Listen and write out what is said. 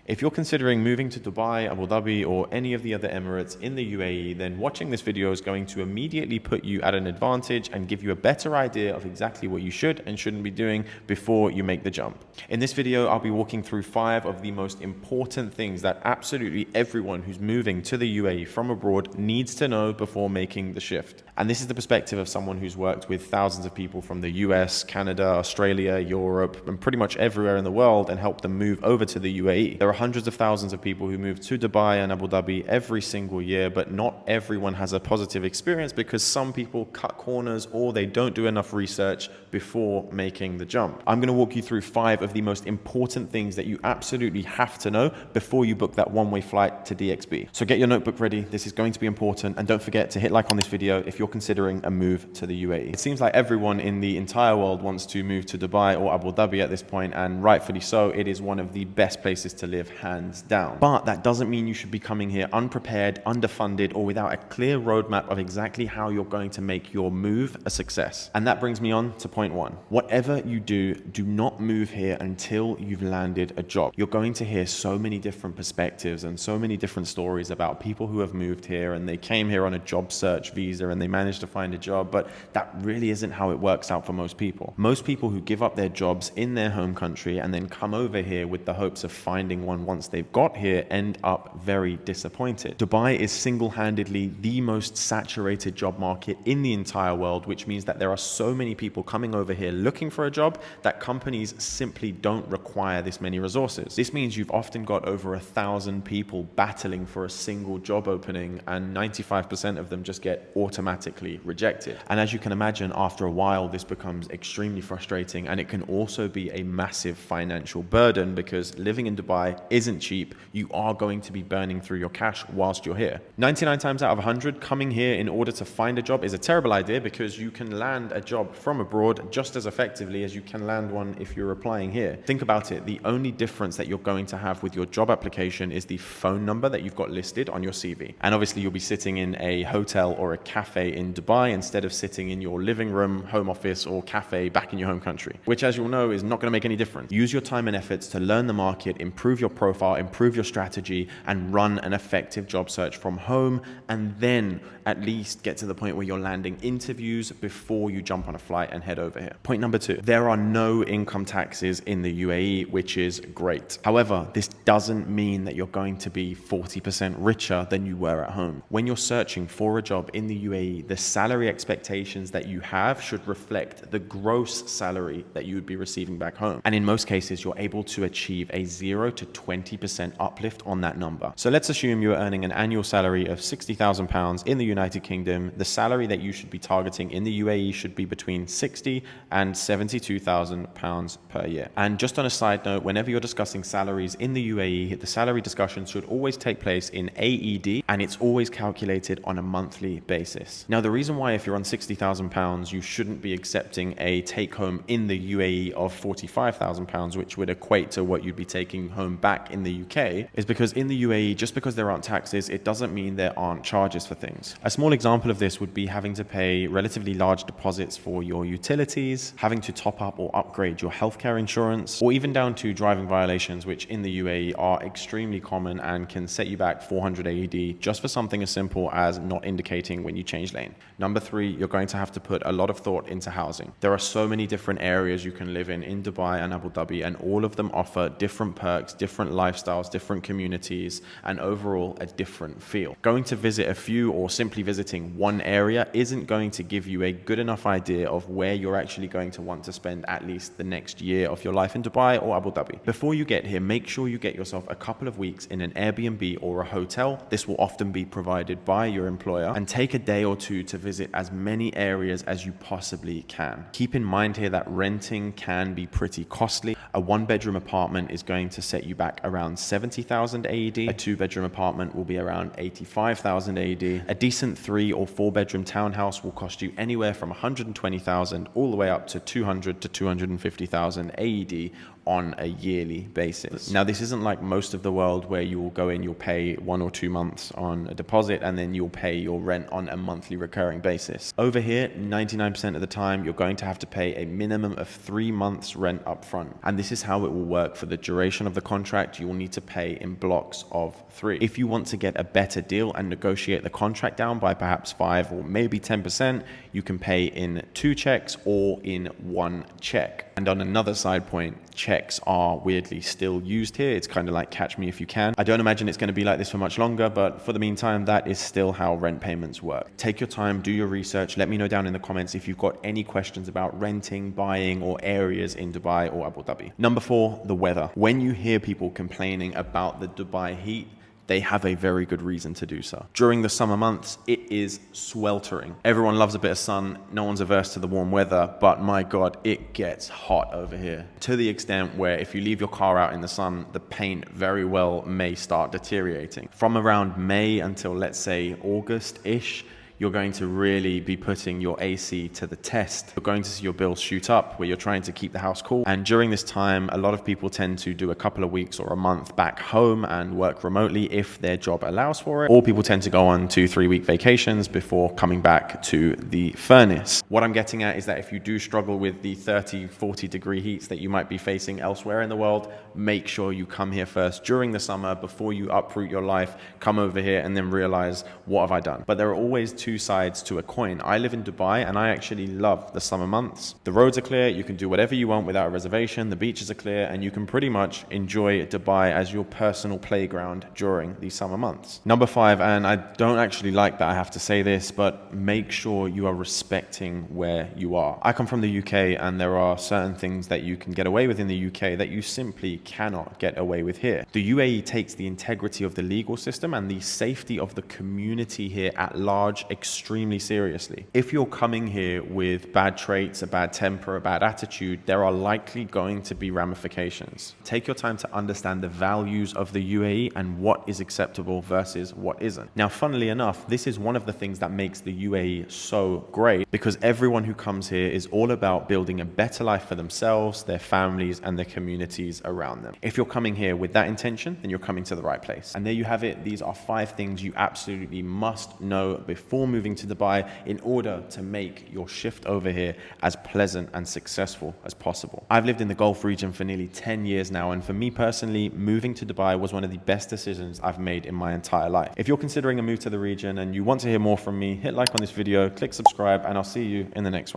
If you're considering moving to Dubai, Abu Dhabi, or any of the other Emirates in the UAE, then watching this video is going to immediately put you at an advantage and give you a better idea of exactly what you should and shouldn't be doing before you make the jump. In this video, I'll be walking through 5 of the most important things that absolutely everyone who's moving to the UAE from abroad needs to know before making the shift. And this is the perspective of someone who's worked with thousands of people from the US, Canada, Australia, Europe, and pretty much everywhere in the world and helped them move over to the UAE. There are hundreds of thousands of people who move to Dubai and Abu Dhabi every single year, but not everyone has a positive experience because some people cut corners or they don't do enough research before making the jump. I'm going to walk you through 5 of the most important things that you absolutely have to know before you book that one-way flight to DXB. So get your notebook ready. This is going to be important, and don't forget to hit like on this video if you're considering a move to the UAE. It seems like everyone in the entire world wants to move to Dubai or Abu Dhabi at this point, and rightfully so. It is one of the best places to live, hands down. But that doesn't mean you should be coming here unprepared, underfunded, or without a clear roadmap of exactly how you're going to make your move a success. And that brings me on to point 1. Whatever you do not move here until you've landed a job. You're going to hear so many different perspectives and so many different stories about people who have moved here and they came here on a job search visa and they managed to find a job, but that really isn't how it works out for most people. Most people who give up their jobs in their home country and then come over here with the hopes of finding one once they've got here end up very disappointed. Dubai is single-handedly the most saturated job market in the entire world, which means that there are so many people coming over here looking for a job that companies simply don't require this many resources. This means you've often got over 1,000 people battling for a single job opening, and 95% of them just get automatically rejected. And as you can imagine, after a while, this becomes extremely frustrating, and it can also be a massive financial burden because living in Dubai isn't cheap. You are going to be burning through your cash whilst you're here. 99 times out of 100, coming here in order to find a job is a terrible idea because you can land a job from abroad just as effectively as you can land one if you're applying here. Think about it. The only difference that you're going to have with your job application is the phone number that you've got listed on your CV. And obviously you'll be sitting in a hotel or a cafe in Dubai instead of sitting in your living room, home office, or cafe back in your home country, which, as you'll know, is not going to make any difference. Use your time and efforts to learn the market, improve your profile, improve your strategy, and run an effective job search from home, and then at least get to the point where you're landing interviews before you jump on a flight and head over here. Point number 2, there are no income taxes in the UAE, which is great. However, this doesn't mean that you're going to be 40% richer than you were at home. When you're searching for a job in the UAE, the salary expectations that you have should reflect the gross salary that you would be receiving back home. And in most cases, you're able to achieve a 0 to 20% uplift on that number. So let's assume you're earning an annual salary of £60,000 in the United Kingdom. The salary that you should be targeting in the UAE should be between £60,000 and £72,000 per year. And just on a side note, whenever you're discussing salaries in the UAE, the salary discussion should always take place in AED, and it's always calculated on a monthly basis. Now, the reason why if you're on £60,000, you shouldn't be accepting a take-home in the UAE of £45,000, which would equate to what you'd be taking home back in the UK, is because in the UAE, just because there aren't taxes, it doesn't mean there aren't charges for things. A small example of this would be having to pay relatively large deposits for your utilities, having to top up or upgrade your healthcare insurance, or even down to driving violations, which in the UAE are extremely common and can set you back 400 AED just for something as simple as not indicating when you change lane. Number 3, you're going to have to put a lot of thought into housing. There are so many different areas you can live in Dubai and Abu Dhabi, and all of them offer different perks, different lifestyles, different communities, and overall a different feel. Going to visit a few or simply visiting one area isn't going to give you a good enough idea of where you're actually going to want to spend at least the next year of your life in Dubai or Abu Dhabi. Before you get here, make sure you get yourself a couple of weeks in an Airbnb or a hotel. This will often be provided by your employer, and take a day or two to visit as many areas as you possibly can. Keep in mind here that renting can be pretty costly. A 1-bedroom apartment is going to set you back around 70,000 AED. A 2-bedroom apartment will be around 85,000 AED. A decent 3 or 4-bedroom townhouse will cost you anywhere from 120,000 all the way up to 200 to 250,000 AED, on a yearly basis. Now, this isn't like most of the world where you will go in, you'll pay 1 or 2 months on a deposit, and then you'll pay your rent on a monthly recurring basis. Over here, 99% of the time, you're going to have to pay a minimum of 3 months rent up front. And this is how it will work for the duration of the contract. You will need to pay in blocks of 3. If you want to get a better deal and negotiate the contract down by perhaps 5 or maybe 10%, you can pay in 2 checks or in 1 check. And on another side point, checks are weirdly still used here. It's kind of like catch me if you can. I don't imagine it's going to be like this for much longer, but for the meantime, that is still how rent payments work. Take your time, do your research. Let me know down in the comments if you've got any questions about renting, buying, or areas in Dubai or Abu Dhabi. Number 4, the weather. When you hear people complaining about the Dubai heat, they have a very good reason to do so. During the summer months, it is sweltering. Everyone loves a bit of sun. No one's averse to the warm weather, but my God, it gets hot over here. To the extent where if you leave your car out in the sun, the paint very well may start deteriorating. From around May until, let's say, August-ish, you're going to really be putting your AC to the test. You're going to see your bills shoot up where you're trying to keep the house cool. And during this time, a lot of people tend to do a couple of weeks or a month back home and work remotely if their job allows for it. Or people tend to go on 2-3 week vacations before coming back to the furnace. What I'm getting at is that if you do struggle with the 30-40 degree heats that you might be facing elsewhere in the world, make sure you come here first during the summer before you uproot your life, come over here and then realize, what have I done? But there are always 2 sides to a coin. I live in Dubai and I actually love the summer months. The roads are clear, you can do whatever you want without a reservation, the beaches are clear, and you can pretty much enjoy Dubai as your personal playground during these summer months. Number 5, and I don't actually like that I have to say this, but make sure you are respecting where you are. I come from the UK and there are certain things that you can get away with in the UK that you simply cannot get away with here. The UAE takes the integrity of the legal system and the safety of the community here at large extremely seriously. If you're coming here with bad traits, a bad temper, a bad attitude, there are likely going to be ramifications. Take your time to understand the values of the UAE and what is acceptable versus what isn't. Now, funnily enough, this is one of the things that makes the UAE so great, because everyone who comes here is all about building a better life for themselves, their families, and their communities around them. If you're coming here with that intention, then you're coming to the right place. And there you have it. These are 5 things you absolutely must know before moving to Dubai in order to make your shift over here as pleasant and successful as possible. I've lived in the Gulf region for nearly 10 years now, and for me personally, moving to Dubai was one of the best decisions I've made in my entire life. If you're considering a move to the region and you want to hear more from me, hit like on this video, click subscribe, and I'll see you in the next one.